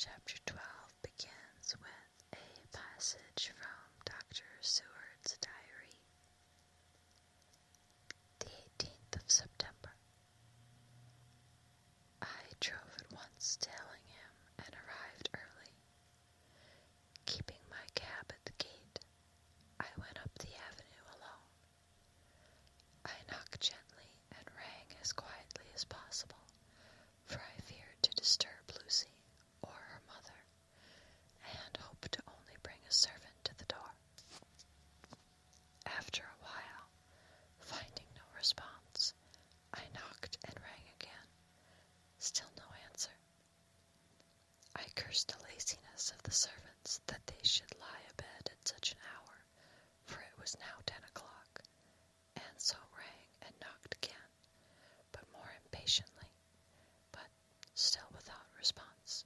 Chapter 12 begins with a passage from Dr. Seward's diary. The 18th of September. I drove at once to Ellingham and arrived early. Keeping my cab at the gate, I went up the avenue alone. I knocked gently and rang as quietly as possible, for I feared to disturb Lucy or her mother, and hoped to only bring a servant to the door. After a while, finding no response, I knocked and rang again. Still no answer. I cursed the laziness of the servants that they should lie abed at such an hour, for it was now 10 o'clock, and so rang and knocked again, but more impatiently, but still without response.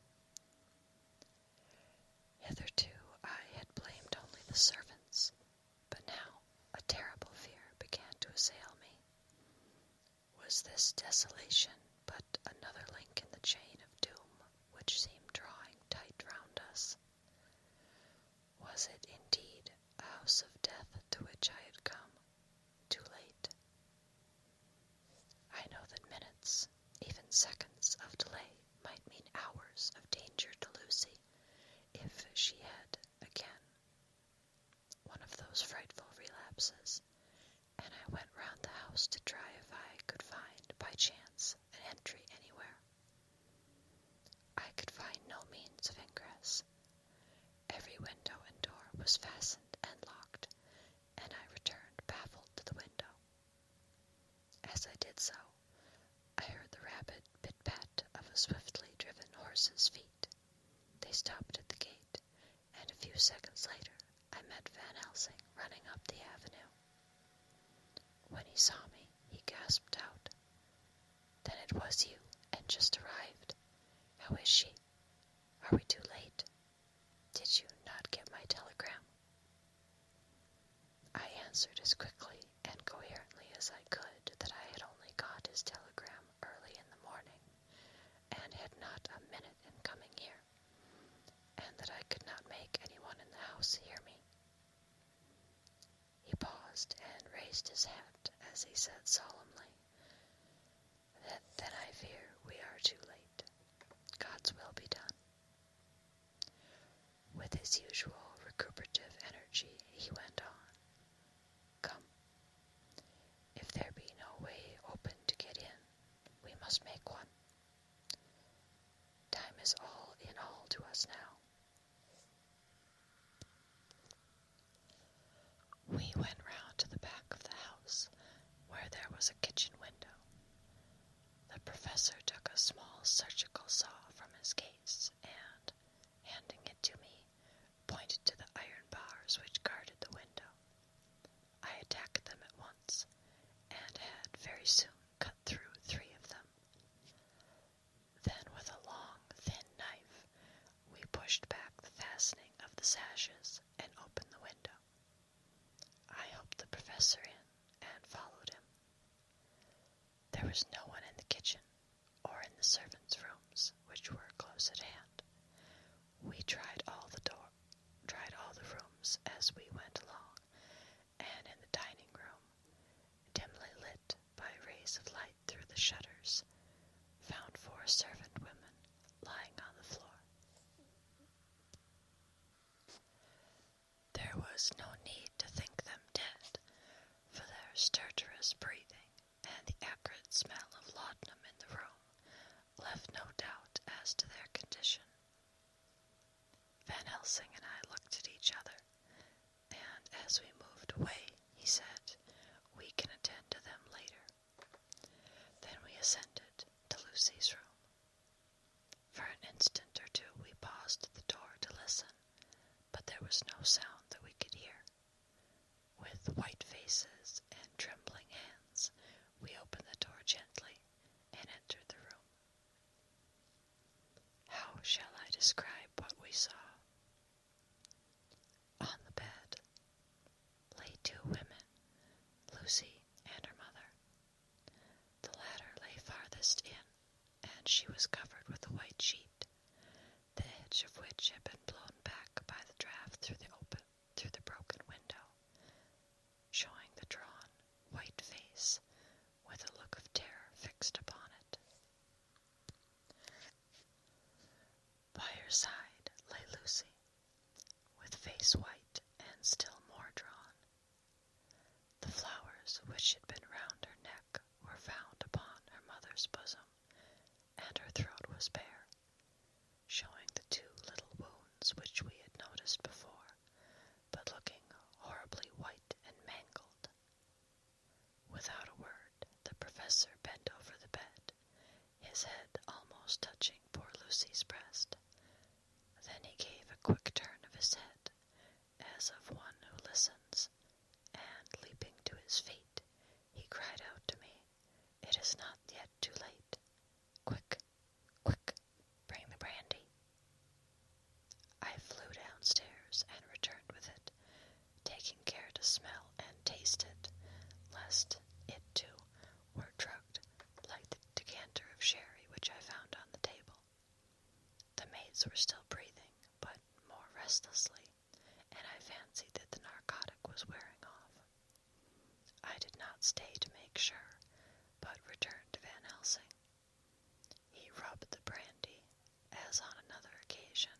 Hitherto I had blamed only the servants, but now a terrible fear began to assail me. Was this desolation but another link in the chain of doom which seemed drawing tight round us? Was it indeed a house of death to which I had come, too late? I know that minutes, even seconds of delay might mean hours of danger to Lucy, if she had again one of those frightful relapses, and I went round the house to try if I could find, by chance, an entry anywhere. I could find no means of ingress. Every window and door was fastened and locked, and I returned baffled to the window. As I did so, I heard the rapid pit-pat of a swiftly driven horse's feet. They stopped at the gate, and a few seconds later I met Van Helsing running up the avenue. When he saw me, he gasped out, "Then it was you, and just arrived. How is she? Are we too late? Did you not get my telegram?" I answered as quickly and coherently as I could that I had only got his telegram early in the morning, and had not a minute in coming here, and that I could not make anyone in the house hear me. He paused and raised his hat as he said solemnly, "Then I fear we are too late. God's will be done." With his usual recuperative energy, he went on, "Come. If there be no way open to get in, we must make one. Time is all in all to us now." We went round to the back of the house, where there was a kitchen window. The professor took a small surgical saw from his case, and, handing it to me, pointed to the iron bars which guarded the window. I attacked them at once, and had very soon cut through 3 of them. Then with a long, thin knife, we pushed back the fastening of the sashes and opened the window. I helped the professor in, and followed him. There was no one in the kitchen, or in the servants' rooms, which were close at hand. We tried all the rooms as we went along, and in the dining room, dimly lit by rays of light through the shutters, found 4 servant women lying on the floor. There was no need to think them dead, for their stertorous breathing and the acrid smell of laudanum in the room left no doubt as to their condition. Van Helsing and I looked at each other, and as we moved away, he said, "We can attend to them later." Then we ascended to Lucy's room. For an instant or two we paused at the door to listen, but there was no sound that we could hear. With white faces and trembling hands, we opened the door gently and entered the room. How shall I describe what we saw? On the bed lay 2 women, Lucy and her mother. The latter lay farthest in, and she was covered with a white sheet. The which had been round her neck were found upon her mother's bosom, and her throat was bare, showing the 2 little wounds which we had noticed before, but looking horribly white and mangled. Without a word, the professor bent over the bed, his head almost touching poor Lucy's breast. Then he gave a quick turn of his head, as of one who listens, and, leaping to his feet, he cried out to me, "It is not yet too late. Quick, quick, bring the brandy." I flew downstairs and returned with it, taking care to smell and taste it, lest it too were drugged like the decanter of sherry which I found on the table. The maids were still breathing, but more restlessly, and I fancied that the narcotic was wearing off. I did not stay to make sure, but returned to Van Helsing. He rubbed the brandy, as on another occasion,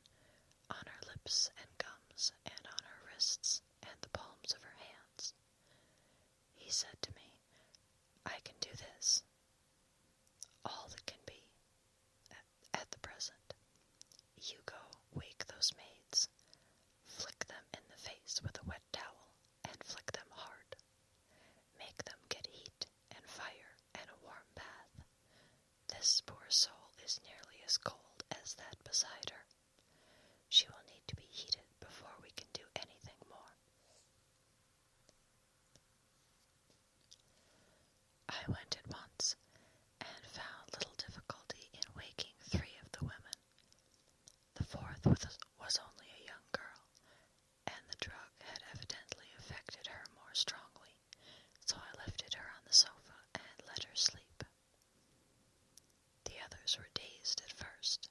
on her lips and gums, and on her wrists and the palms of her hands. He said to me, "I can do this, all that can be, at the present. You go wake those maids, flick them in the face with a wet towel, and flick them hard. Make them get heat and fire and a warm bath. This poor soul is nearly as cold as that beside her. She will need to be heated before we can do anything more." I went at once, and found little difficulty in waking 3 of the women. The 4th was only a young girl, and the drug had evidently affected her more strongly, so I lifted her on the sofa and let her sleep. The others were dazed at first,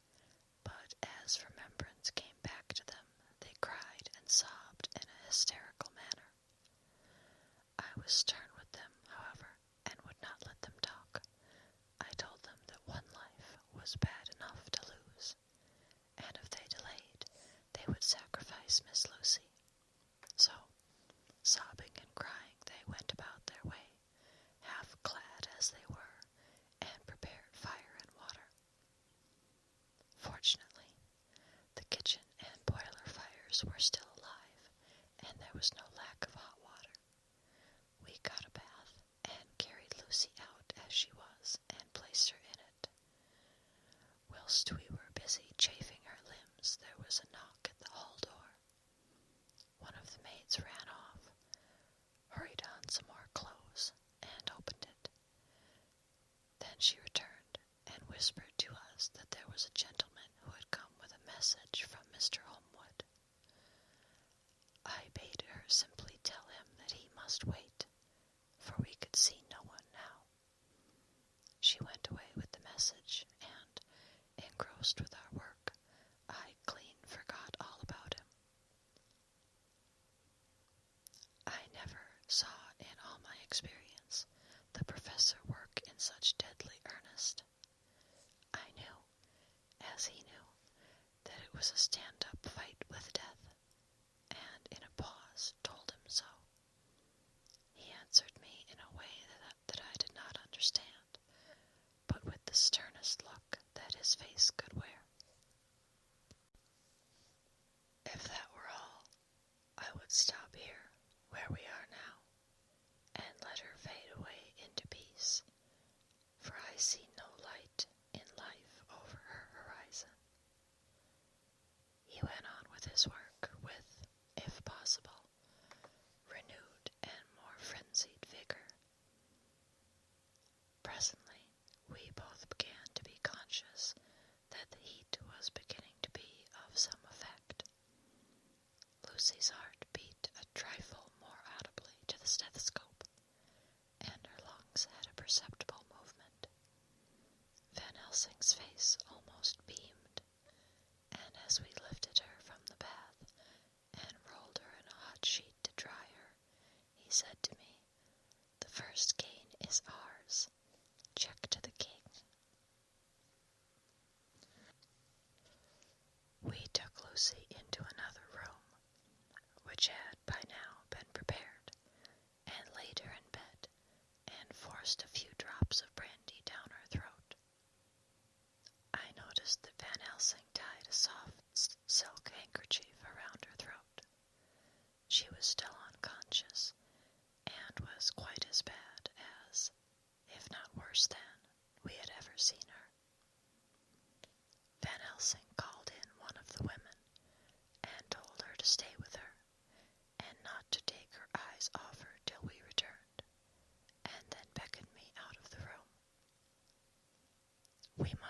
but as remembrance came back to them, they cried and sobbed in a hysterical manner. I was stern with them, however, and would not let them talk. I told them that 1 life was bad enough to lose, and if they delayed, they would sacrifice Miss Lucy. So, sobbing and crying, they went about their way, half clad as they were, and prepared fire and water. Fortunately, the kitchen and boiler fires were still alive, and there was no lack of hot water. We got a bath, and carried Lucy out as she was, and placed her in it. Whilst we were busy chafing her limbs, there was a knock at the hall door. One of the maids ran off, hurried on some more clothes, and opened it. Then she returned, and whispered to us that there was a gentleman who had come with a message from Mr. Holmwood. I bade her simply tell him that he must wait, for we could see no one now. She went away with the message, and, engrossed with our work, I clean forgot all about him. I never saw in all my experience the professor work in such deadly earnest. I knew, as he knew, that it was a stand-up fight with death, and in a pause told him so. He answered me in a way that I did not understand, but with the sternest look that his face could wear. If that were all, I would stop here, where we are now, and let her fade away into peace, for I see no light in life over her horizon. He went on with his work with, if possible, renewed and more frenzied vigor. Presently, we both began to be conscious that the heat was beginning to be of some effect. Lucy's heart beat a trifle more audibly to the stethoscope, and her lungs had a perceptible movement. Van Helsing's face almost beamed, and as we lifted her from the bath and rolled her in a hot sheet to dry her, he said to me, "The first gain is ours. Check to the king." We took Lucy into another room, which had by now been prepared, and laid her in bed,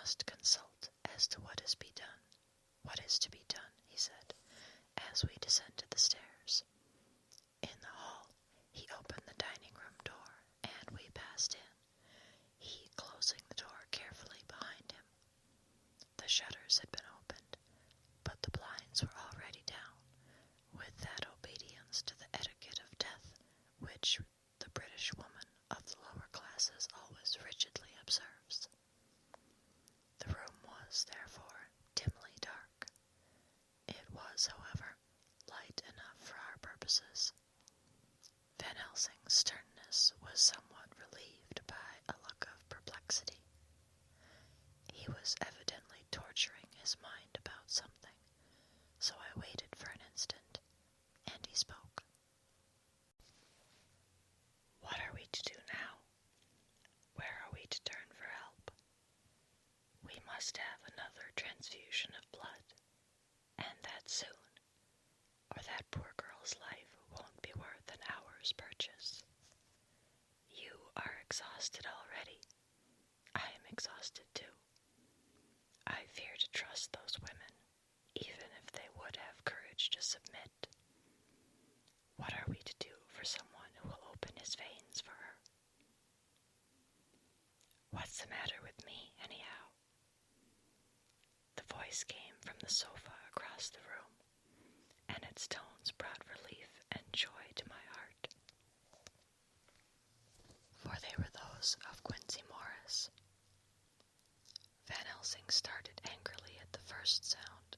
must consult as to what is to be done, he said, as we descended the stairs. In the hall, he opened the dining room door, and we passed in, he closing the door carefully behind him. The shutters had been opened, but the blinds were already down, with that obedience to the etiquette of death which the British woman of the lower classes always rigidly observes. The room was, therefore, dimly dark. It was, however, light enough for our purposes. Van Helsing's sternness was somewhat relieved by a look of perplexity. He was evidently torturing his mind about something, so I waited for an instant, and he spoke. "What are we to do now? Where are we to turn for help? We must have another transfusion of blood, and that soon, or that poor girl's life won't be worth an hour's purchase. You are exhausted already. I am exhausted too. I fear to trust those women, even if they would have courage to submit. What are we to do for someone who will open his veins for her? What's the matter with me, anyhow?" The voice came from the sofa across the room, and its tones brought relief and joy to my heart, for they were those of Quincy Morris. Van Helsing started angrily at the first sound,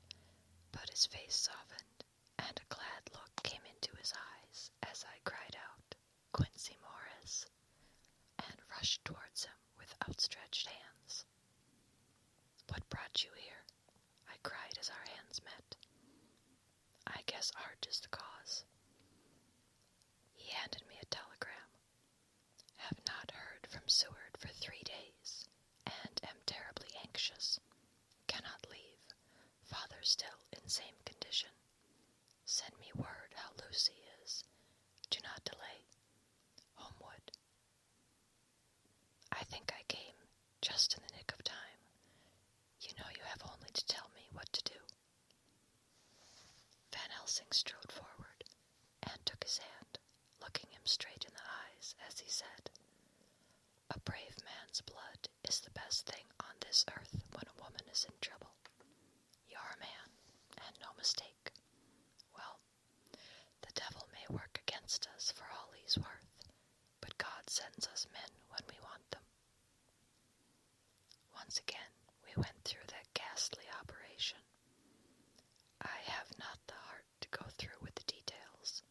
but his face softened, and a glad look came into his eyes as I cried out, "Quincy Morris," and rushed towards him with outstretched hands. "What brought you here?" I cried as our hands met. "I guess art is the cause." He handed me a telegram. "Have not heard from Seward for 3 days, and am terribly anxious. Cannot leave. Father still in same condition. Send me word how Lucy is. Do not delay. Homewood." I think I came just in the nick of time. You know you have only to tell me what to do. Van Helsing strode forward and took his hand, looking him straight in the eyes as he said, "A brave man's blood is the best thing on this earth when a woman is in trouble. You're a man, and no mistake. Well, the devil may work against us for all he's worth, but God sends us men when we want them." Once again we went through that ghastly operation. I have not the heart to go through with the details.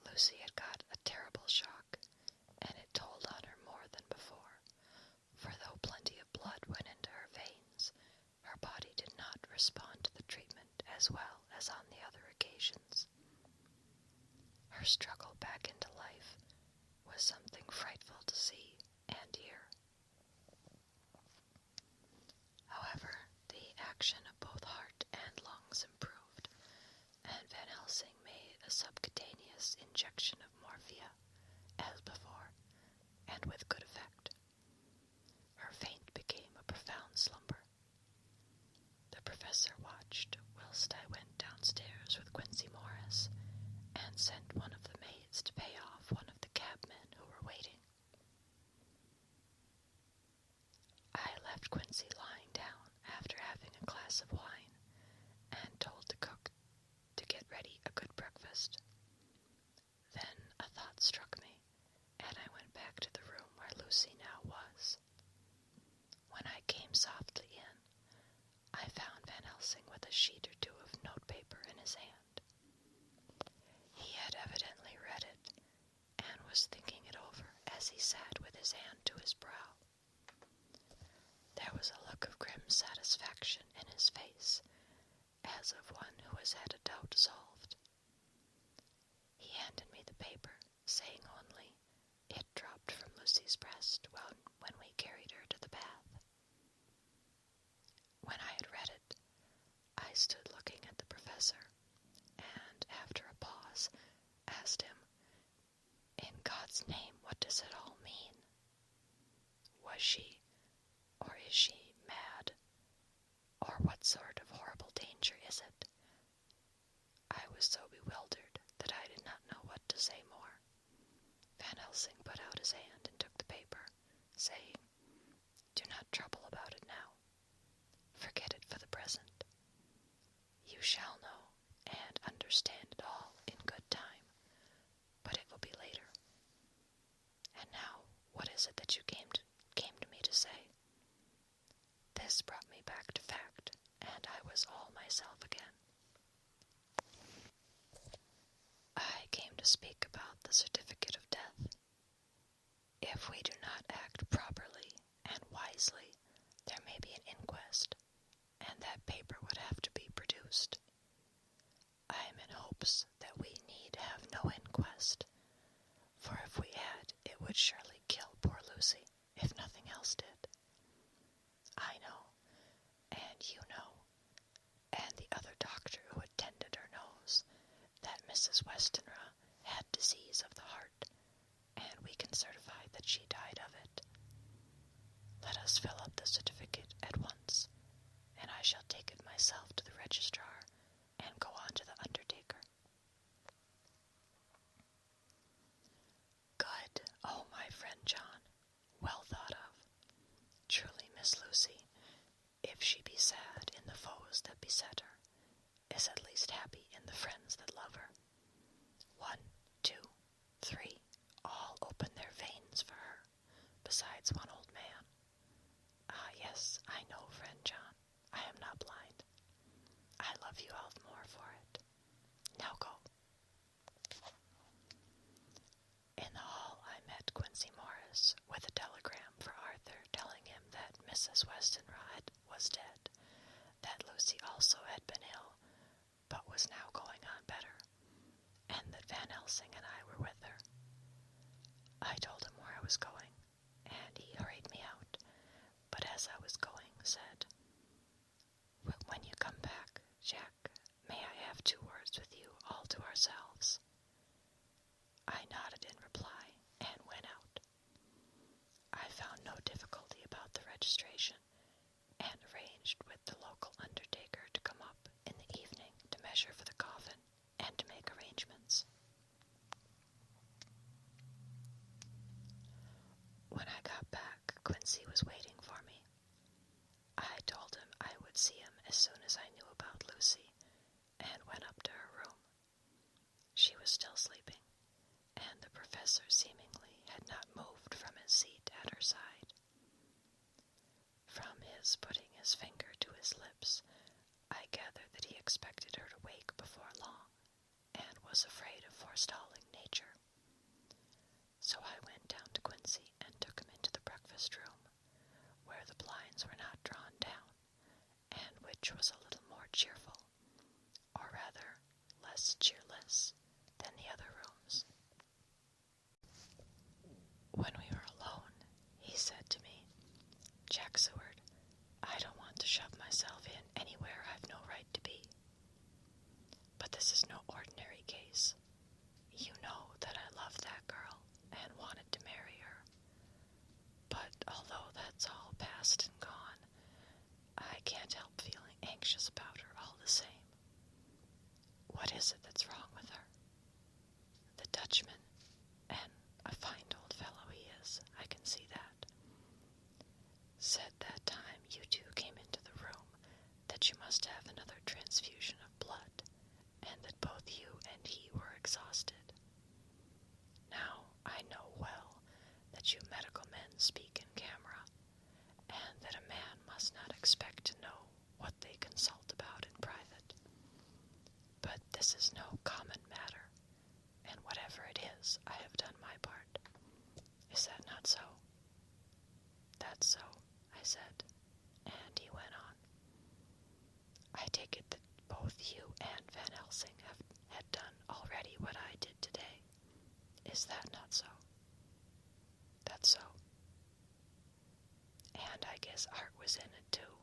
Lucy had got a terrible shock, and it told on her more than before, for though plenty of blood went into her veins, her body did not respond to the treatment as well as on the other occasions. Her struggle back into life was something frightful to see and hear. However, the action of both heart and lungs improved, and Van Helsing made a subcutaneous injection of morphia, as before, and with good effect. Her faint became a profound slumber. The professor watched whilst I went downstairs with Quincy Morris, and sent one of the maids to pay off one of the cabmen who were waiting. I left Quincy lying down after having a glass of wine, and told the cook to get ready a good breakfast. Then a thought struck me, and I went back to the room where Lucy now was. When I came softly in, I found Van Helsing with a sheet or two of notepaper in his hand. He had evidently read it, and was thinking it over as he sat with his hand to his brow. There was a look of grim satisfaction in his face, as of one who has had a doubt solved. He handed me the paper, saying only, "It dropped from Lucy's breast when we carried her to the bath." When I had read it, I stood looking at the professor, and after a pause, asked him, "In God's name, what does it all mean? Was she, or is she, Or what sort of horrible danger is it?" I was so bewildered that I did not know what to say more. Van Helsing put out his hand and took the paper, saying, "Do not trouble about it now. Forget it for the present. You shall know and understand it all in good time, but it will be later. And now, what is it that you came to me to say?" This brought me back to fact, and I was all myself again. "I came to speak about the certificate of death. If we do not act properly and wisely, there may be an inquest, and that paper would have to be produced. I am in hopes that we need have no inquest, for if we had, it would surely kill poor Lucy, if nothing else did. I know, and you know, and the other doctor who attended her knows, that Mrs. Westenra had disease of the heart, and we can certify that she died of it. Let us fill up the certificate at once, and I shall take it myself to the registrar and go on to the undertaker." "Good, oh my friend John, well thought of. Truly Miss Lucy, if she be sad in the foes that beset her, is at least happy in the friends that love her. 1, 2, 3, all open their veins for her, besides one old man. Ah, yes, I know, friend John, I am not blind. I love you all the more for it. Now go." In the hall I met Quincy Morris with a telegram for Arthur telling him that Mrs. Westenra was dead, that Lucy also had been ill, but was now going on better, and that Van Helsing and I were with her. I told him where I was going, and he hurried me out, but as I was going said, "When you come back, Jack, may I have 2 words with you all to ourselves?" I nodded in reply and went out. I found no difficulty about the registration, and arranged with the local undertaker to come up in the evening to measure for the coffin and to make arrangements. When I got back, Quincy was waiting for me. I told him I would see him as soon as I knew about Lucy, and went up to her room. She was still sleeping, and the professor seemingly had not moved from his seat at her side. From his putting his finger to his lips, I gathered that he expected her to wake before long, and was afraid of forestalling nature. So I went down to Quincy and took him into the breakfast room, where the blinds were not drawn down, and which was a little more cheerful, or rather less cheerless, than the other rooms. When we were alone, he said to me, "Jack Seward, I don't want to shove myself in anywhere I've no right to be. But this is no ordinary case. You know that I loved that girl and wanted to marry her. But although that's all past and gone, I can't help feeling anxious about her all the same. What is it that's wrong with her? The Dutchman, and a fine old fellow he is, I can see that, said that time you 2 came into the room that you must have another transfusion of blood, and that both you and he were exhausted. Now, I know well that you medical men speak in camera, and that a man must not expect to know what they consult about in private. But this is no common matter, and whatever it is, I have done my part. Is that not so?" "That's so," I said, and he went on. "I take it that both you and Van Helsing had done already what I did today. Is that not so?" "That's so." "And I guess Art was in it too.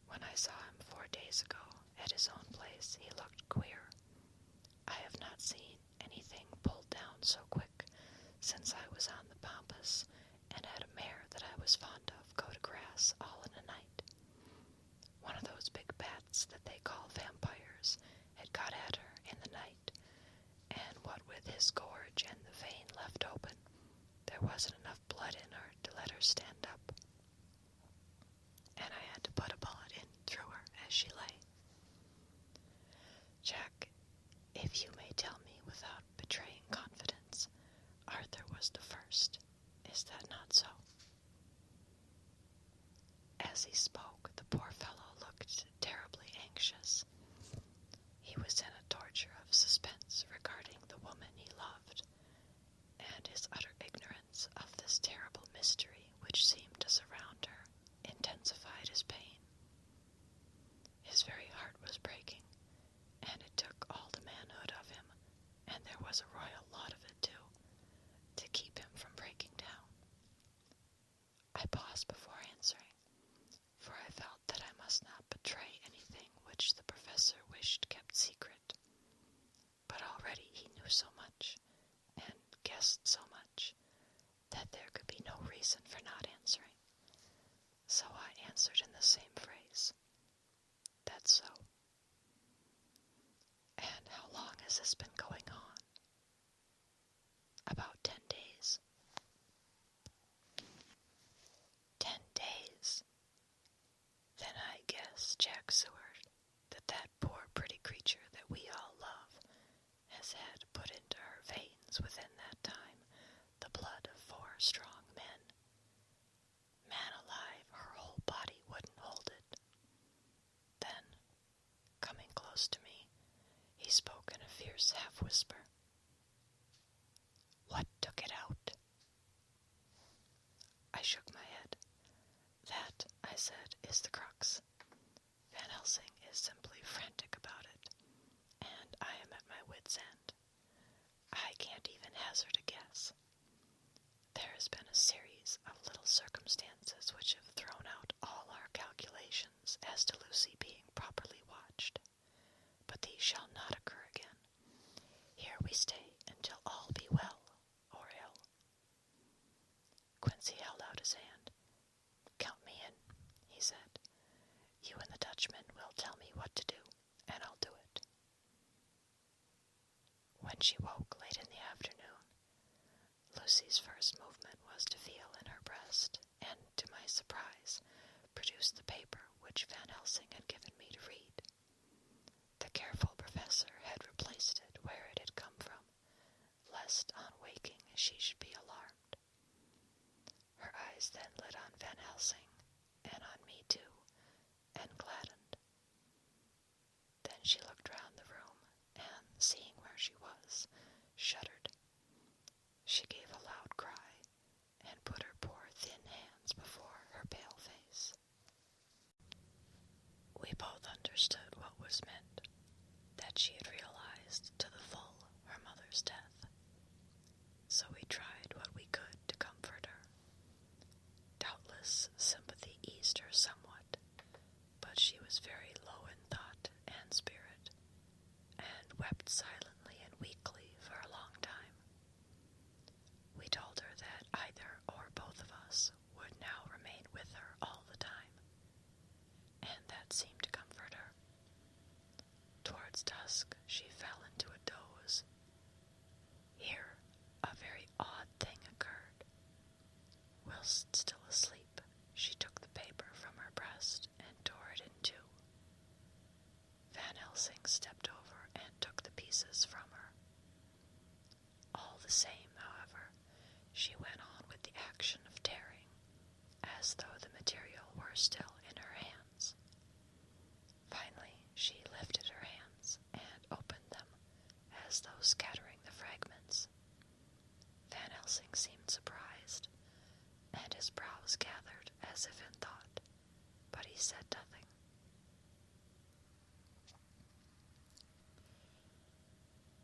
When I saw him 4 days ago at his own place, he looked queer. I have not seen anything pulled down so quick since I was on the Pampas and had a mare that I was fond of go to grass all in a night. One of those rats that they call vampires had got at her in the night, and what with his gorge and the vein left open, there wasn't enough blood in her to let her stand up, and I had to put a bullet in through her as she lay. Jack, if you may tell me without betraying confidence, Arthur was the first. Is that not so? As he spoke, the poor fellow looked terribly anxious. He was in a torture of suspense regarding the woman he loved, and his utter ignorance of this terrible mystery which seemed to surround her intensified his pain. His very heart was breaking, and it took all the manhood of him, and there was a royal lot of it too, to keep him from breaking down. I paused before answering, for I felt that I must not betray anything which the professor wished kept secret. But already he knew so much, and guessed so much, that there could be no reason for not answering. So I answered in the same phrase, "That's so." "And how long has this been going on?" "About 10 days. 10 days? Then I guess, Jack Seward, that poor pretty creature that we all love has had put into her veins within that time the blood of 4 strong men. Man alive, her whole body wouldn't hold it." Then, coming close to me, he spoke in a fierce half-whisper. "What took it out?" I shook my head. "That," I said, "is the crux. Van Helsing is simply frantic about it, and I am at my wit's end. I can't even hazard a guess. There has been a series of little circumstances which have thrown out all our calculations as to Lucy being properly watched, but these shall not occur again. Here we stay until all be well or ill." Quincy held out his hand. "Count me in," he said. "You and the Dutchman will tell me what to do, and I'll do it." When she woke late in the afternoon, Lucy's first movement was to feel in her breast, and, to my surprise, produce the paper which Van Helsing had given me to read. The careful professor had replaced it where it had come from, lest on waking she should be alarmed. Her eyes then lit on Van Helsing, and on me too, and gladdened. Then she looked round the room, and, seeing where she was, shuddered. She gave a loud cry, and put her poor thin hands before her pale face. We both understood what was meant, that she had realized to the full her mother's death. So we tried what we could to comfort her. Doubtless sympathy eased her somewhat, but she was very low in thought and spirit, and wept silently and weakly for a long time. We told her that either or both of us would now remain with her all the time, and that seemed to comfort her. Towards dusk she fell into a doze. Here a very odd thing occurred. Whilst still asleep, she took the paper from her breast and tore it in two. Van Helsing stepped over and took the pieces from her. All the same, however, she went on with the action of tearing, as though the material were still in her hands. Finally, she lifted her hands and opened them, as though scattering the fragments. Van Helsing seemed surprised, and his brows gathered as if in thought, but he said nothing.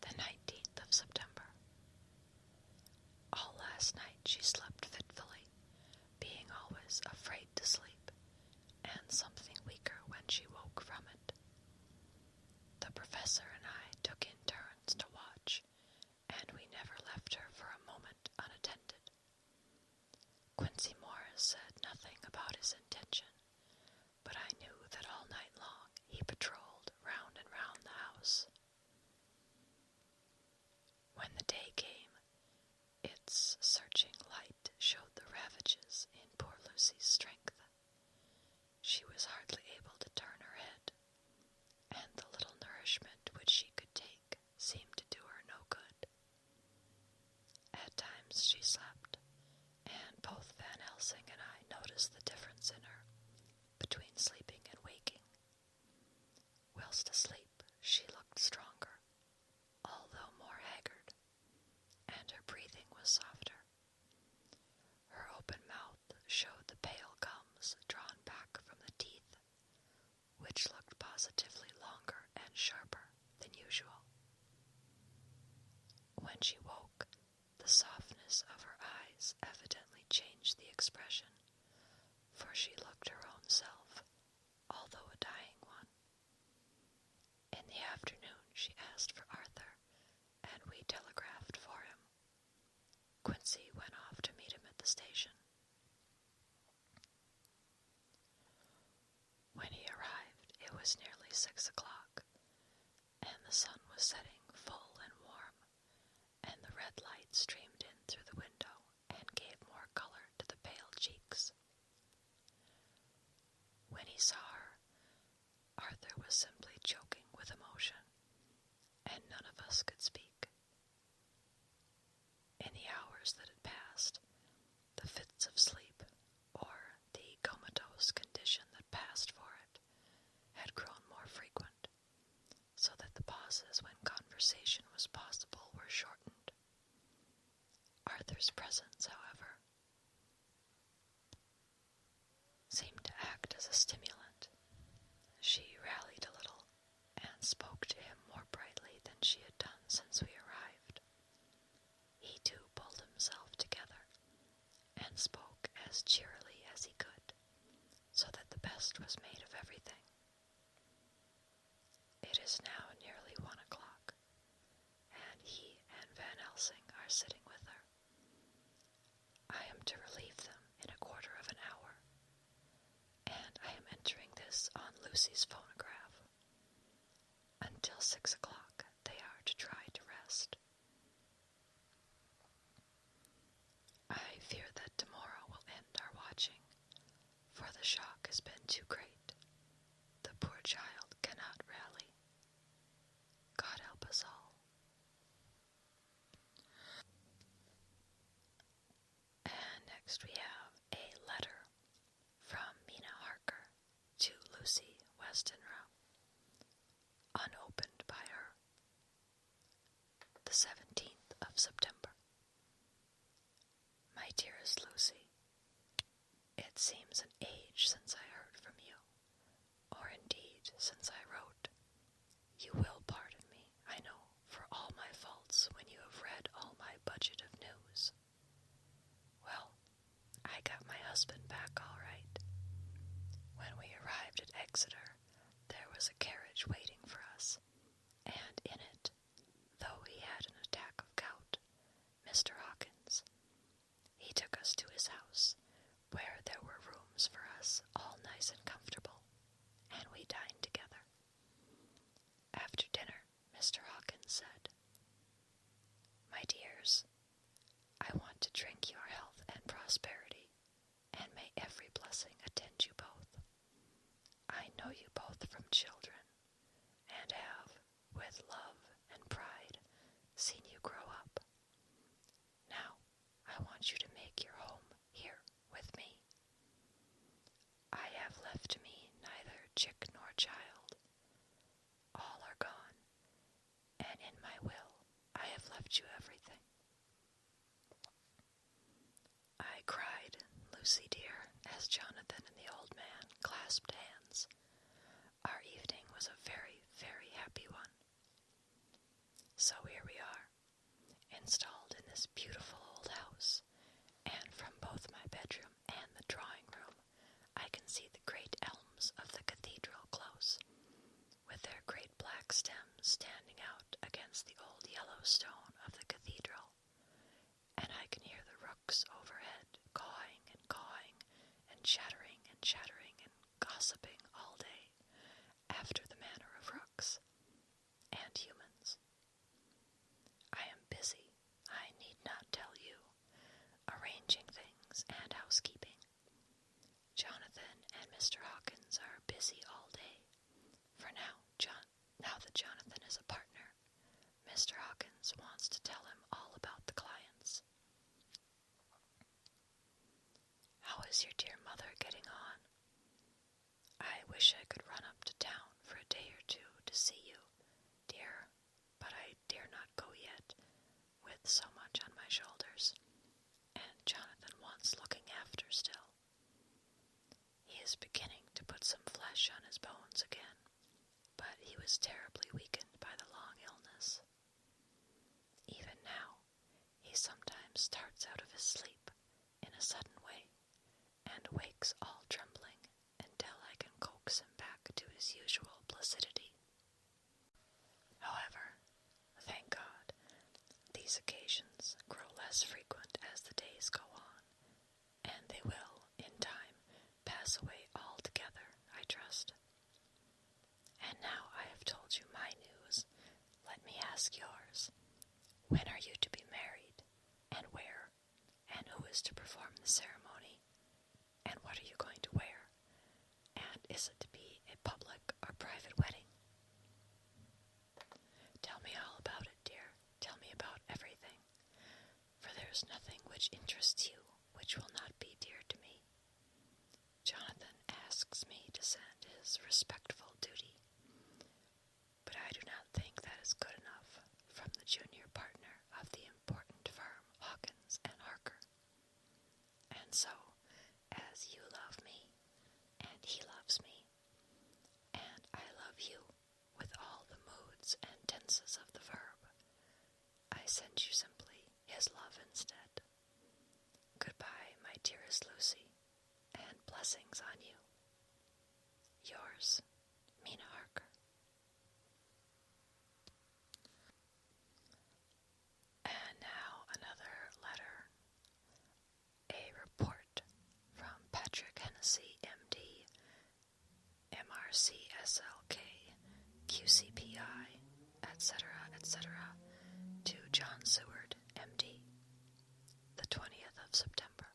The 19th of September. All last night she slept fitfully, being always afraid to sleep, and something weaker when she woke from it. The professor and I took in turns to watch, and we never left her for a moment unattended. Quincy Morris said nothing about his intention, but I knew that all night long he patrolled times she slept, and both Van Helsing and I noticed the difference in her between sleeping and waking. Whilst asleep, she looked stronger, although more haggard, and her breathing was softer. Her open mouth showed the pale gums drawn back from the teeth, which looked positively longer and sharper than usual. When she woke, the softness of her eyes evidently changed the expression, for she looked her own self, although a dying one. In the afternoon she asked for Arthur, and we telegraphed for him. Quincy went off to meet him at the station. When he arrived, it was nearly 6 o'clock, and the sun was setting full and warm, and the red light streamed in through the window and gave more color to the pale cheeks. When he saw her, Arthur was simply choking with emotion, and none of us could speak. In the hours that had passed, the fits of sleep, or the comatose condition that passed for it, had grown more frequent, so that the pauses when conversation was possible were shortened. Arthur's presence, however, seemed to act as a stimulant. She rallied a little, and spoke to him more brightly than she had done since we arrived. He too pulled himself together, and spoke as cheerily as he could, so that the best was made of everything. It is now nearly 1 o'clock, and he and Van Helsing are sitting with her. I am to relieve them in a quarter of an hour, and I am entering this on Lucy's phonograph. Until 6 o'clock they are to try to rest. I fear that tomorrow will end our watching, for the shock has been too great. The poor child cannot rally. God help us all. And next we have a letter from Mina Harker to Lucy Westenra, unopened by her, the 17th of September. My dearest Lucy, it seems an age since I heard from you, or indeed since I wrote. You will pardon me, I know, for all my faults when you have read all my budget of news. Well, I got my husband back all right. When we arrived at Exeter, there was a carriage waiting for us, and in it, though he had an attack of gout, Mr. Hawkins. He took us to his house, where there were rooms for us, all nice and comfortable, and we dined together. After dinner, Mr. Hawkins said, "My dears, I want to drink your health and prosperity, and may every blessing attend you both. I know you both from children, and have, with love and pride, seen you grow up. Now, I want you to make your home here with me. I have left me neither chick nor child. All are gone, and in my will I have left you everything." I cried, Lucy dear, as Jonathan and the old man clasped hands. Our evening was a very, very happy one. So here we are, installed in this beautiful old house, and from both my bedroom and the drawing room I can see the great elms of the cathedral close, with their great black stems standing out against the old yellow stone of the cathedral, and I can hear the rooks overhead cawing and chattering and gossiping all day, after the manner of rooks and humans. I am busy, I need not tell you, arranging things and housekeeping. Jonathan and Mr. Hawkins are busy all day, for now that Jonathan is a partner, Mr. Hawkins wants to tell him all about the clients. How's your dear mother getting on? I wish I could run up to town for a day or two to see you, dear, but I dare not go yet, with so much on my shoulders, and Jonathan wants looking after still. He is beginning to put some flesh on his bones again, but he was terribly weakened by the long illness. Even now, he sometimes starts out of his sleep in a sudden way, and wakes all trembling until I can coax him back to his usual placidity. However, thank God, these occasions grow less frequent as the days go on, and they will, in time, pass away altogether, I trust. And now I have told you my news, let me ask yours. When are you to be married, and where, and who is to perform the ceremony, and what are you going to wear, and is it to be a public or private wedding? Tell me all about it, dear. Tell me about everything, for there is nothing which interests you which will not be dear to me. Jonathan asks me to send his respectful duty, but I do not think that is good enough from the junior partner of the important firm Hawkins and Harker. And so, as you love me, and he loves me, and I love you with all the moods and tenses of the verb, I send you simply his love instead. Goodbye, my dearest Lucy, and blessings on you. Yours, Mina Harker. And now another letter. A report from Patrick Hennessy, M.D., MRCSLK, QCPI, etc., etc., to John Seward, M.D., the 20th of September.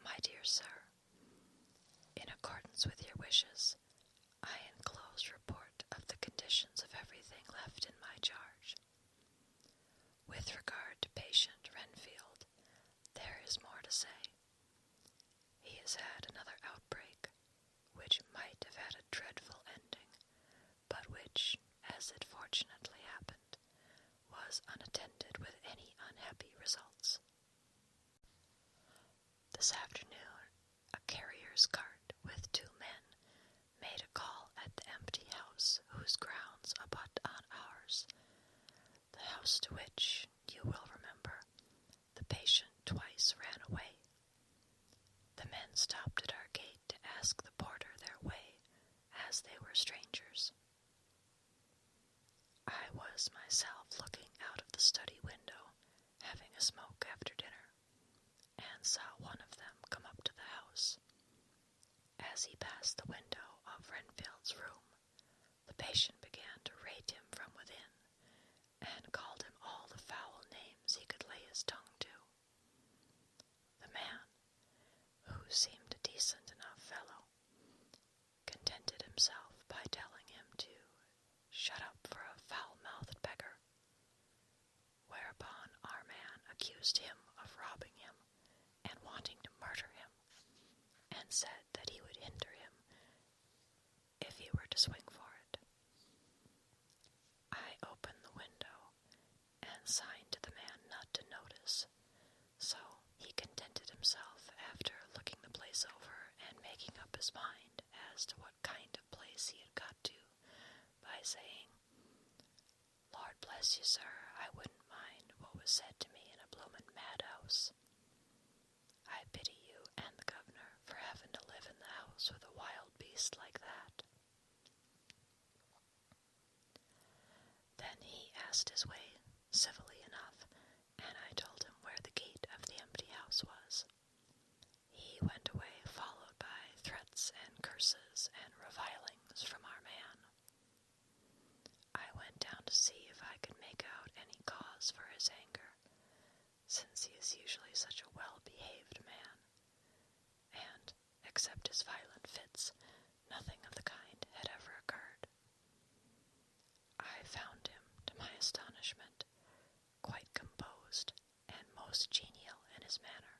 My dear sir, in accordance with your wishes, I enclose report of the conditions of everything left in my charge. With regard to patient Renfield, there is more to say. He has had another outbreak, which might have had a dreadful ending, but which, as it fortunately happened, was unattended with any unhappy results. This afternoon, a carrier's cart with 2 men made a call at the empty house whose grounds abut on ours, the house to which, you will remember, the patient twice ran away. The men stopped at our gate to ask the porter their way, as they were strangers. I was myself looking out of the study window, having a smoke after dinner, and saw one of them come up to the house. As he passed the window of Renfield's room, the patient began to rate him from within, and called him all the foul names he could lay his tongue to. The man, who seemed a decent enough fellow, contented himself by telling him to shut up for a foul-mouthed beggar, whereupon our man accused him of robbing him and wanting to murder him, and said that he would hinder him if he were to swing for it. I opened the window and signed to the man not to notice, so he contented himself, after looking the place over and making up his mind as to what kind of place he had got to, by saying, "Lord bless you, sir, I wouldn't mind what was said to me in a bloomin' madhouse. I pity you and the governor for having to live in the house with a wild beast like that." Then he asked his way, civilly enough, and I told him where the gate of the empty house was. He went away, followed by threats and curses and revilings from our man. I went down to see if I could make out any cause for his anger, since he is usually such a well-behaved man, and, except his violent fits, nothing of the kind had ever occurred. I found him, to my astonishment, quite composed and most genial in his manner.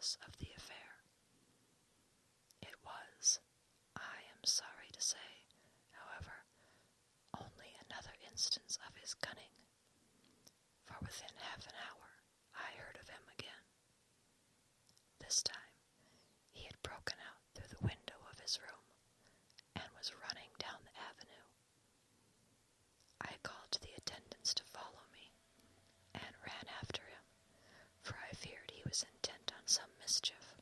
cause of the affair. It was, I am sorry to say, however, only another instance of his cunning, for within half an hour I heard of him again. This time he had broken out through the window of his room and was running down the avenue. I called to the attendants to follow me and ran after him, for I feared he was intent on some mischief.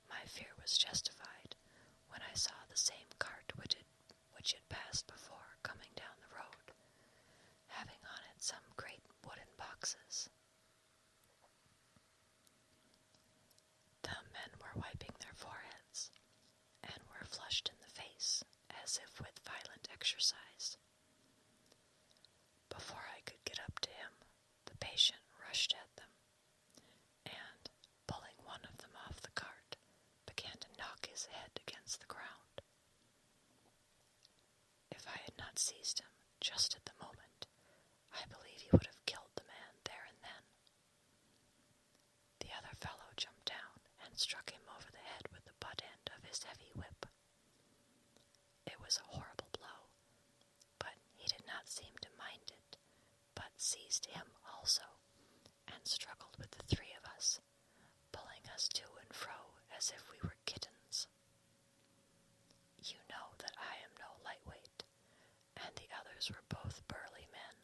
My fear was justified when I saw the same cart which had passed before coming down the road, having on it some great wooden boxes. The men were wiping their foreheads, and were flushed in the face, as if with violent exercise. Before I could get up to him, the patient rushed at them, and, pulling one of them off the cart, began to knock his head against the ground. If I had not seized him just at the moment, I believe he would have killed the man there and then. The other fellow jumped down and struck him over the head with the butt end of his heavy whip. It was a horrible blow, but he did not seem to mind it, but seized him also, and struggled with the three of us, pulling us to and fro as if we were kittens. You know that I am no lightweight, and the others were both burly men.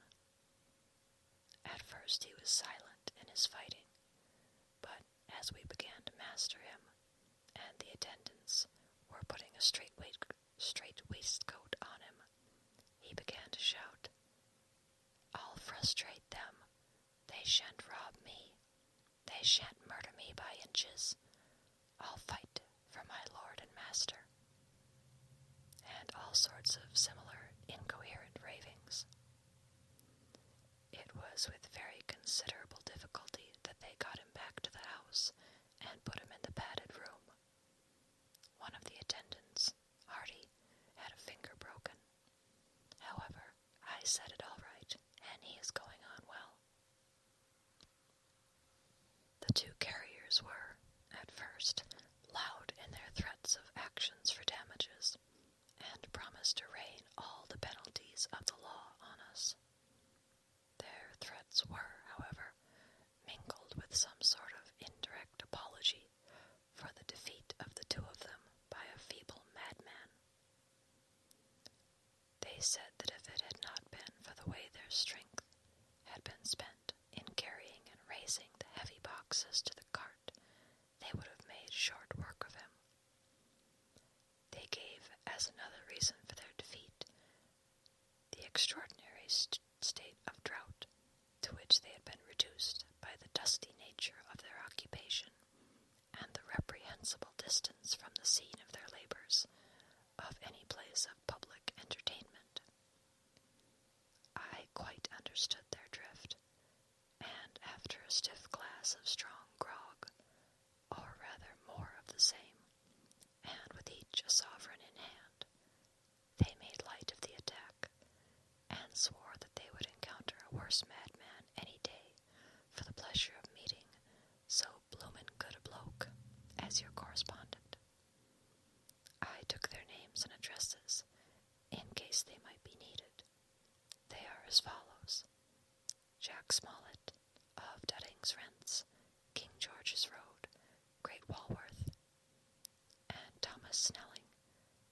At first he was silent in his fighting, but as we began to master him, and the attendants were putting a strait waistcoat on him, he began to shout, "I'll frustrate them. They shan't rob me. They shan't murder me by inches. I'll fight for my lord and master," and all sorts of similar incoherent ravings. It was with very considerable difficulty that they got him back to the house and put him in the padded room. One of the attendants, Hardy, had a finger broken. However, I set it all right, and he is going on well. The two carriers were, at first, loud in their threats of actions for damages, and promised to rain all the penalties of the law on us. Their threats were, however, mingled with some sort of indirect apology for the defeat of the two of them by a feeble madman. They said that if it had not been for the way their strength had been spent in carrying and raising the heavy boxes to the cart, they would have made short work of him. They gave as another reason for their defeat the extraordinary state of drought to which they had been reduced by the dusty nature of their occupation and the reprehensible distance from the scene of their labors of any place of public entertainment. I quite understood their drift, and after a stiff glass of strong grog, or rather more of the same, and with each a sovereign in hand, they made light of the attack, and swore that they would encounter a worse madman any day for the pleasure of meeting so bloomin' good a bloke as your correspondent. I took their names and addresses, in case they might be needed. They are as follows: Jack Smollett, of Dudding's Rents, King George's Road, Great Walworth, and Thomas Snelling,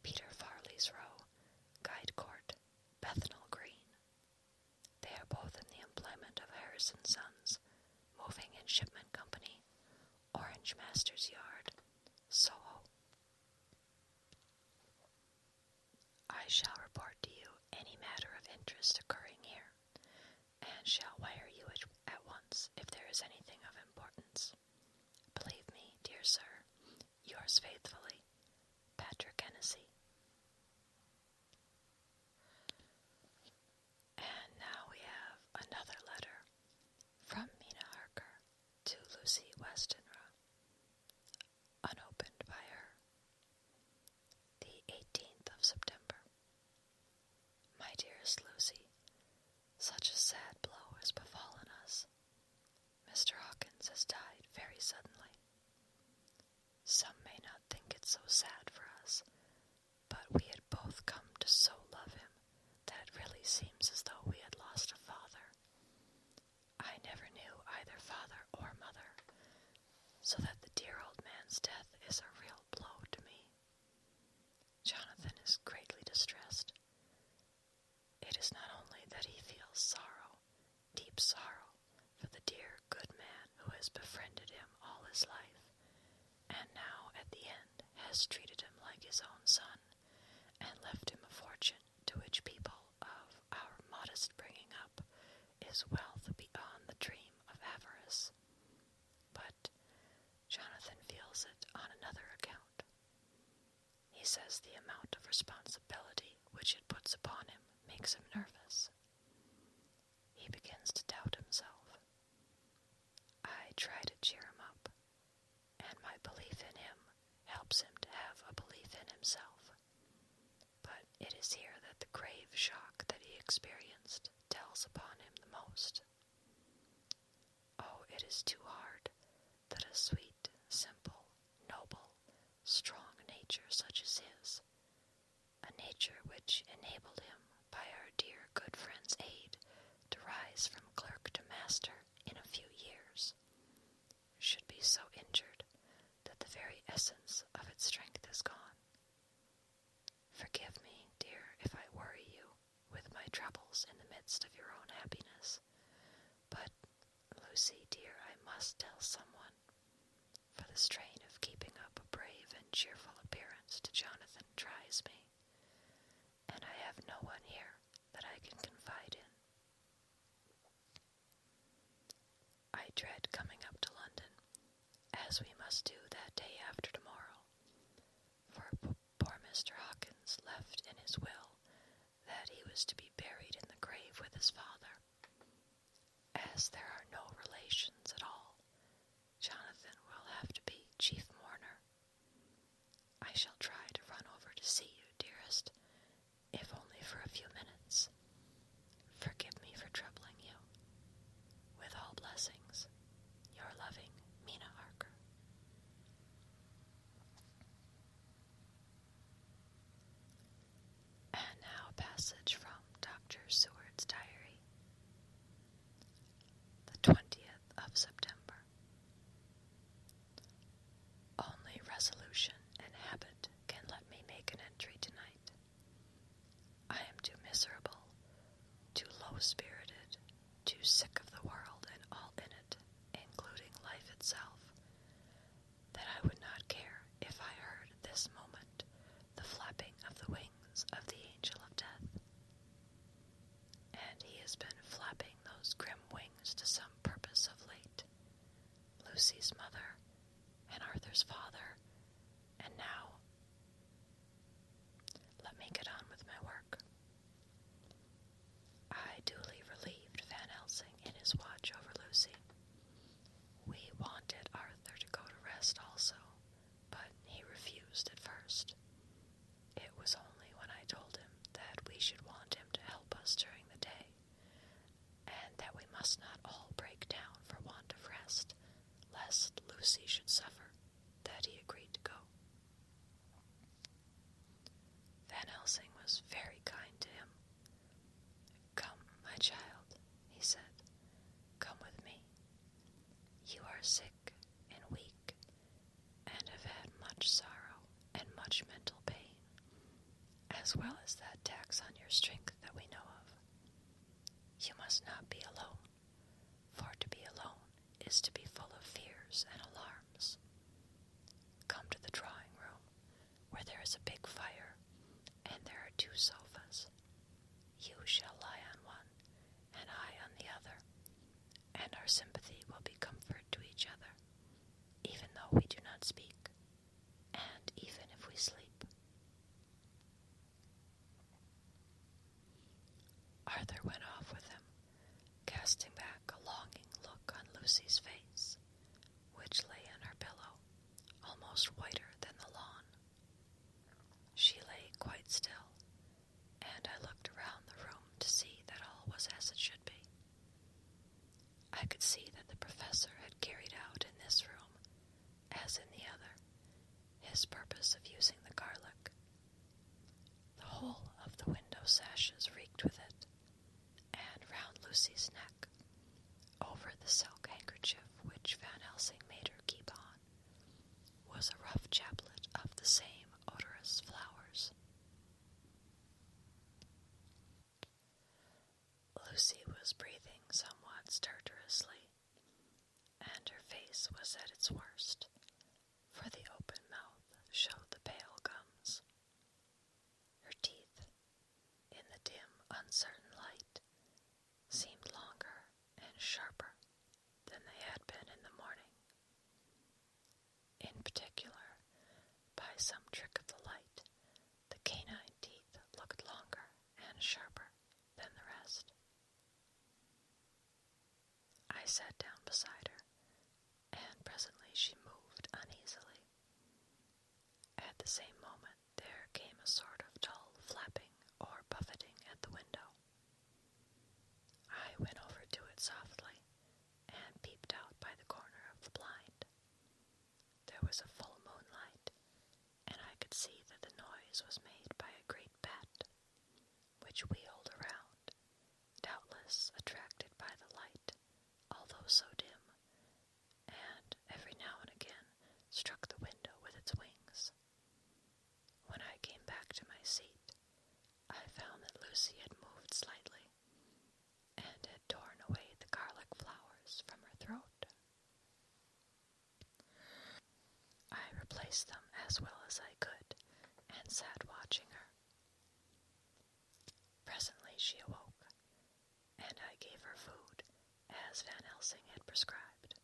Peter Farley's Row, Guide Court, Bethnal Green. They are both in the employment of Harrison Sons, Moving and Shipment Company, Orange Master's Yard, Soho. I shall report to you any matter of interest occurring here, and shall wire you at once if there is anything of importance. Believe me, dear sir, yours faithfully, Patrick Hennessy. And now we have another letter from Mina Harker to Lucy Westenra, unopened by her. The 18th of September. My dearest Lucy, such a sad blow has befallen us. Mr. Hawkins has died so sad for us, but we had both come to so love him that it really seems as though we had lost a father. I never knew either father or mother, so that the dear old man's death is a real blow to me. Jonathan is greatly distressed. It is not only that he feels sorrow, deep sorrow, for the dear good man who has befriended him all his life, and now at the end has treated him like his own son, and left him a fortune to which people of our modest bringing up is wealth beyond the dream of avarice. But Jonathan feels it on another account. He says the amount of responsibility which it puts upon him makes him nervous. He begins to doubt himself. I try to cheer him up, and my belief in him helps him to have a belief in himself. But it is here that the grave shock that he experienced tells upon him the most. Oh, it is too hard that a sweet, simple, noble, strong nature such as his, a nature which enabled him, by our dear good friend's aid, to rise from clerk to master in a few years, should be so injured that the very essence of its strength is gone. Forgive me, dear, if I worry you with my troubles in the midst of your own happiness, but, Lucy, dear, I must tell someone, for the strain of keeping up a brave and cheerful appearance to Jonathan tries me, and I have no one here that I can confide in. I dread coming up to London, as we must do that day after tomorrow, for poor Mr. Hawkins left in his will that he was to be buried in the grave with his father. As there are no relations at all, Jonathan will have to be chief mourner. I shall try to run over to see you, dearest, if only for a few minutes. Forgive me for troubling you. With all blessings, your loving Mina Harker. And now a passage from Dr. Seward's diary. The 20th of September. Only resolution and habit can let me make an entry tonight. I am too miserable, too low-spirited, too sick of the world and all in it, including life itself, that I would not care if I heard this moment the flapping of the wings of the angel of death. And he has been flapping those grim wings to some purpose of late. Lucy's mother, and Arthur's father, and now, let me get on with my work. I duly relieved Van Helsing in his watch over Lucy. We wanted Arthur to go to rest also, but he refused at first. It was only when I told him that we should want him to help us during the day, and that we must not all break down for want of rest, lest Lucy should suffer, that he agreed to go. Van Helsing was very kind to him. "Come, my child," he said. "Come with me. You are sick and weak, and have had much sorrow and much mental pain, as well as that tax on your strength that we know of. You must not be alone, for to be alone is to be full of fears and alarms. Come to the drawing room, where there is a big fire, and there are 2 sofas. You shall lie on one, and I on the other, and our sympathy will be comfort to each other, even though we do not speak, and even if we sleep." Arthur went off with him, casting back a longing look on Lucy's face, which lay on her pillow, almost whiter than the lawn. She lay quite still, and I looked around the room to see that all was as it should be. I could see that the professor had carried out in because of using the garlic. The whole of the window sashes reeked with it, and round Lucy's neck, over the silk handkerchief which Van Helsing made her keep on, was a rough chaplet of the same odorous flowers. Lucy was breathing somewhat stertorously, and her face was at its worst, for the open mouth showed the pale gums. Her teeth, in the dim, uncertain light, seemed longer and sharper than they had been in the morning. In particular, by some trick of the light, the canine teeth looked longer and sharper than the rest. I sat down beside her, and presently she moved uneasily. At the same moment there came a sort of dull flapping or buffeting at the window. I went over to it softly, and peeped out by the corner of the blind. There was a full moonlight, and I could see that the noise was made by a great bat, which wheeled around, doubtless attracted by the light, although so dim, and every now and again struck the window with its wings. When I came back to my seat, I found that Lucy had moved slightly, and had torn away the garlic flowers from her throat. I replaced them as well as I could, and sat watching her. Presently she awoke, and I gave her food, as Van Helsing had prescribed.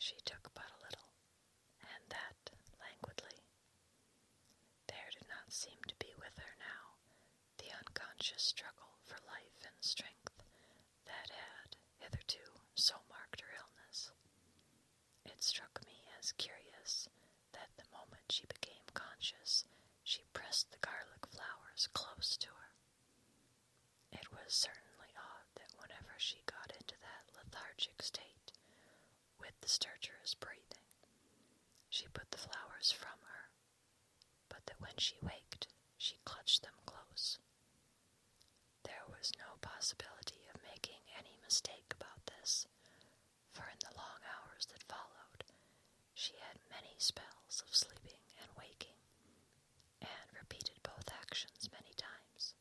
She took but a little, and that languidly. There did not seem to be with her now the unconscious struggle for life and strength that had hitherto so marked her illness. It struck me as curious that the moment she became conscious, she pressed the garlic flowers close to her. It was certainly odd that whenever she got into that lethargic state, with the stertorous breathing, she put the flowers from her, but that when she waked, she clutched them close. There was no possibility of making any mistake about this, for in the long hours that followed, she had many spells of sleeping and waking, and repeated both actions many times.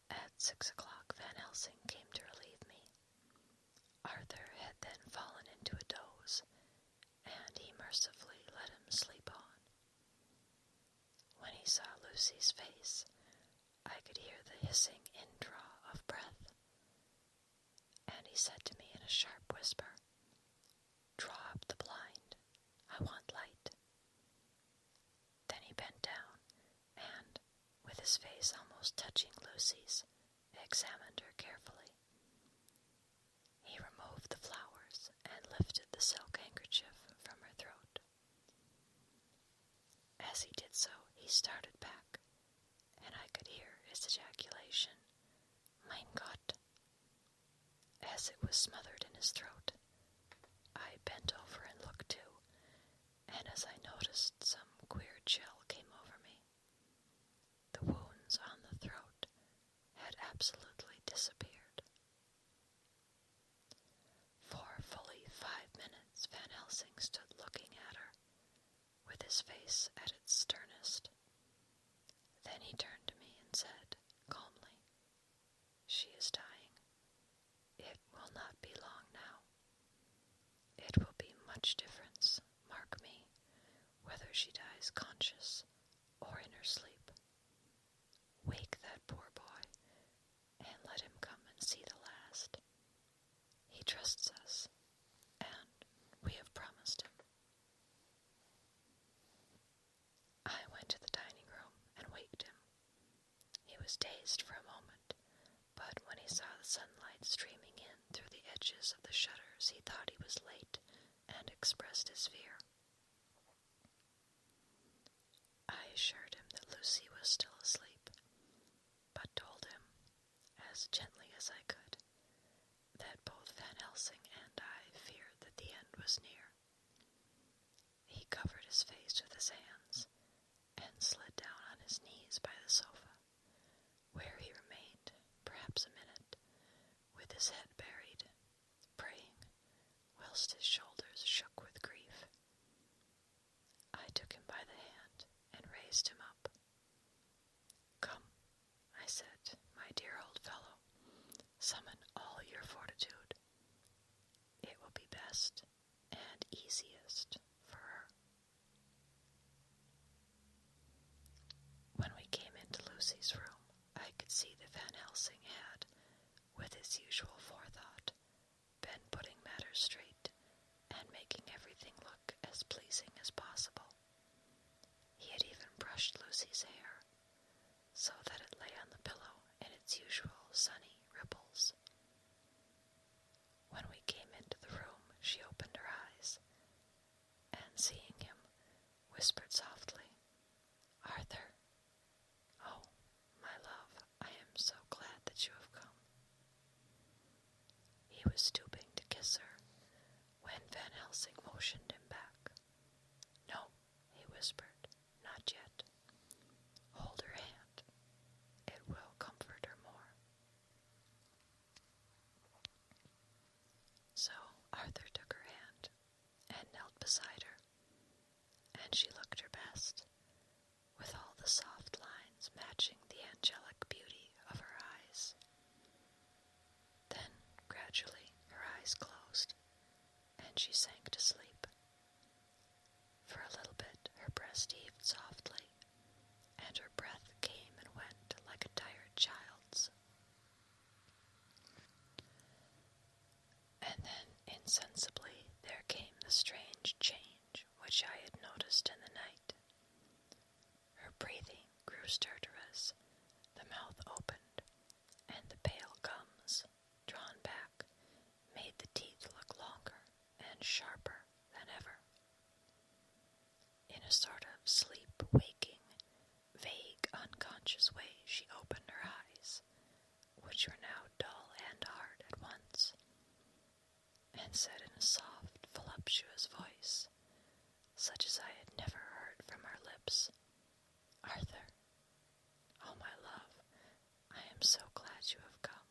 At 6 o'clock Van Helsing came to relieve me. Arthur had then fallen into a doze, and he mercifully let him sleep on. When he saw Lucy's face, I could hear the hissing indraw of breath, and he said to me in a sharp whisper, "Draw up the blind. I want light." Then he bent down, and, with his face almost touching Lucy's, examined her carefully. He removed the flowers and lifted the silk handkerchief from her throat. As he did so, he started back, and I could hear his ejaculation, "Mein Gott!" As it was smothered in his throat, I bent over and looked too, and as I noticed, some queer chill came over me. The wounds on the throat had absolutely disappeared. For fully 5 minutes Van Helsing stood looking at her, with his face at its sternest. Then he turned to me and said, calmly, "She is dying. It will not be long now. It will be much difference, mark me, whether she dies conscious or in her sleep. Wake that poor boy, and let him come and see the last. He trusts us, and we have promised him." I went to the dining room and waked him. He was dazed for a moment, but when he saw the sunlight streaming in through the edges of the shutters, he thought he was late, and expressed his fear. I assured him that Lucy was still asleep, but told him, as gently as I could, that both Van Helsing and I feared that the end was near. whilst his shoulders shook with grief. I took him by the hand and raised him up. "Come," I said, "my dear old fellow, summon all your fortitude. It will be best and easiest for her." When we came into Lucy's room, I could see that Van Helsing had, with his usual forethought, been putting matters straight and making everything look as pleasing as possible. He had even brushed Lucy's hair, so that it lay on the pillow in its usual sunny ripples. When we came into the room, she opened her eyes, and seeing him, whispered softly, "Arthur, oh, my love, I am so glad that you have come." He was stooping to kiss her, when Van Helsing motioned him back. "No," he whispered, "not yet. Hold her hand. It will comfort her more." So Arthur took her hand and knelt beside her, and she looked her best, with all the soft lines matching the angelic beauty of her eyes. Then, gradually, her eyes closed, and she sank to sleep. For a little bit her breast heaved softly, and her breath came and went like a tired child's. And then, insensibly, there came the strange change which I had noticed in the night. Her breathing grew stertorous, the mouth opened, and the pale gums, drawn back, made the teeth look longer and sharper than ever. In a sort of sleep-waking, vague, unconscious way, she opened her eyes, which were now dull and hard at once, and said in a soft, voluptuous voice, such as I had never heard from her lips, "Arthur, oh my love, I am so glad you have come.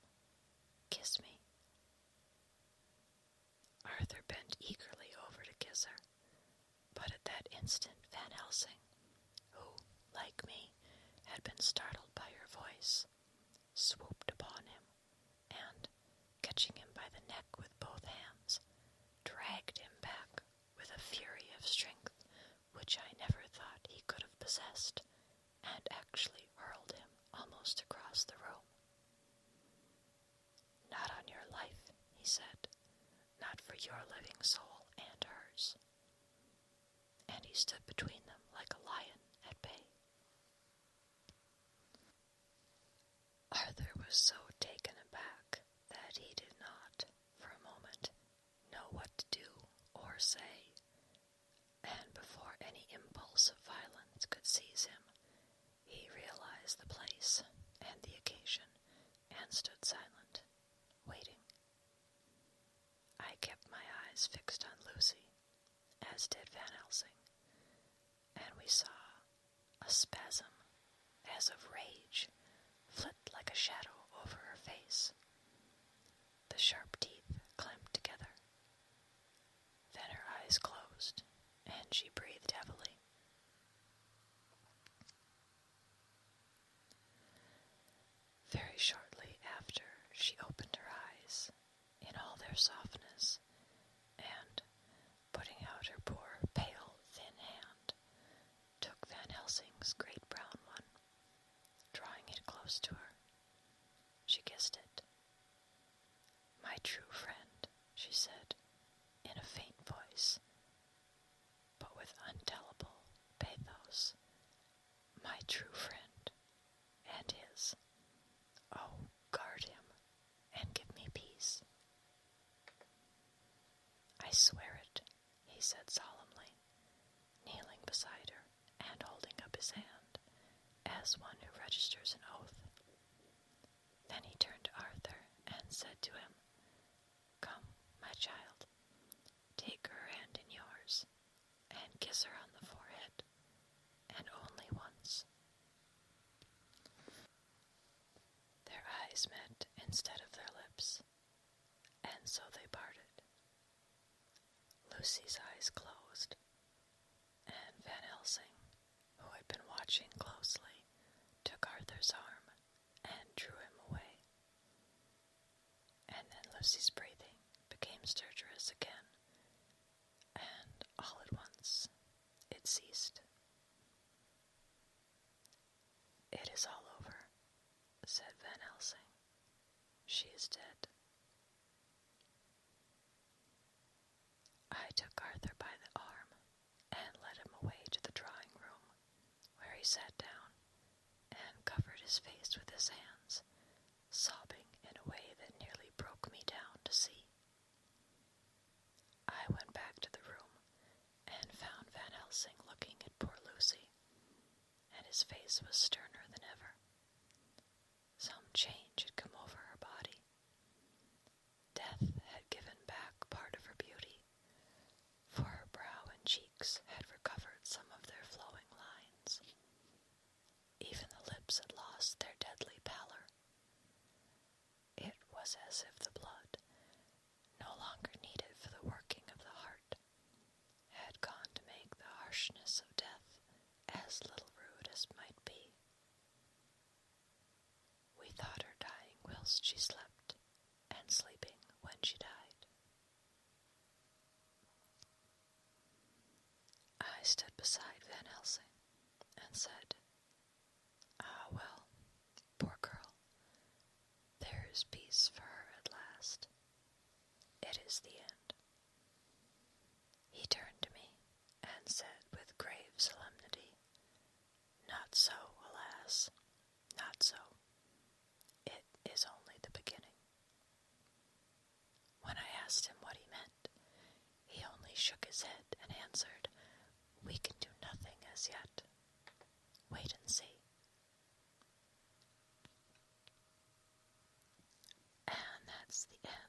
Kiss me." Arthur bent eagerly over to kiss her, but at that instant Van Helsing, who, like me, had been startled by her voice, swooped upon him, and, catching him by the neck with both hands, dragged him back with a fury of strength which I never thought he could have possessed, and actually hurled him almost across the room. "Not on your life," he said, "not for your living soul and hers." And he stood between them like a lion at bay. Arthur was so taken aback that he did not, for a moment, know what to do or say, and before any impulse of violence could seize him, he realized the place and the occasion, and stood silent, waiting. I kept my eyes fixed on Lucy, as did Van Helsing, and we saw a spasm, as of rage, flit like a shadow over her face. The sharp teeth clamped together. Then her eyes closed, and she breathed heavily. Very shortly after, she opened her eyes in all their softness, and, putting out her poor, pale, thin hand, took Van Helsing's great brown one. Drawing it close to her, she kissed it. "My true friend," she said, in a faint voice, but with untellable pathos, "my true friend, and his. Oh, guard him, and give me peace." "I swear it," he said solemnly, kneeling beside her and holding up his hand, as one who registers an oath. Then he turned to Arthur and said to him, "Come, my child, take her hand in yours, and kiss her on the forehead, and only once." Their eyes met instead of their lips, and so they parted. Lucy's eyes closed, and Van Helsing, who had been watching closely, took Arthur's arm and drew him away. And then Lucy's breathing became stertorous again, and all at once it ceased. "It is all over," said Van Helsing. "She is dead." I took Arthur by the arm and led him away to the drawing room, where he sat down and covered his face with his hands, sobbing in a way that nearly broke me down to see. I went back to the room and found Van Helsing looking at poor Lucy, and his face was sterner than ever. Some change had come over her body. Death had given back part of her beauty, for her brow and cheeks had recovered some of their flowing lines. Even the lips had lost their deadly pallor. It was as if the blood, no longer needed for the working of the heart, had gone to make the harshness of death as little rude as might be. We thought her dying whilst she slept, and sleeping when she died. I stood beside Van Helsing and said, "Ah, well, poor girl, there is peace for her at last. It is the end." He turned to me and said with grave solemnity, "Not so, alas, not so. It is only the beginning." When I asked him what he meant, he only shook his head and answered, "We can do nothing as yet. Wait and see." And that's the end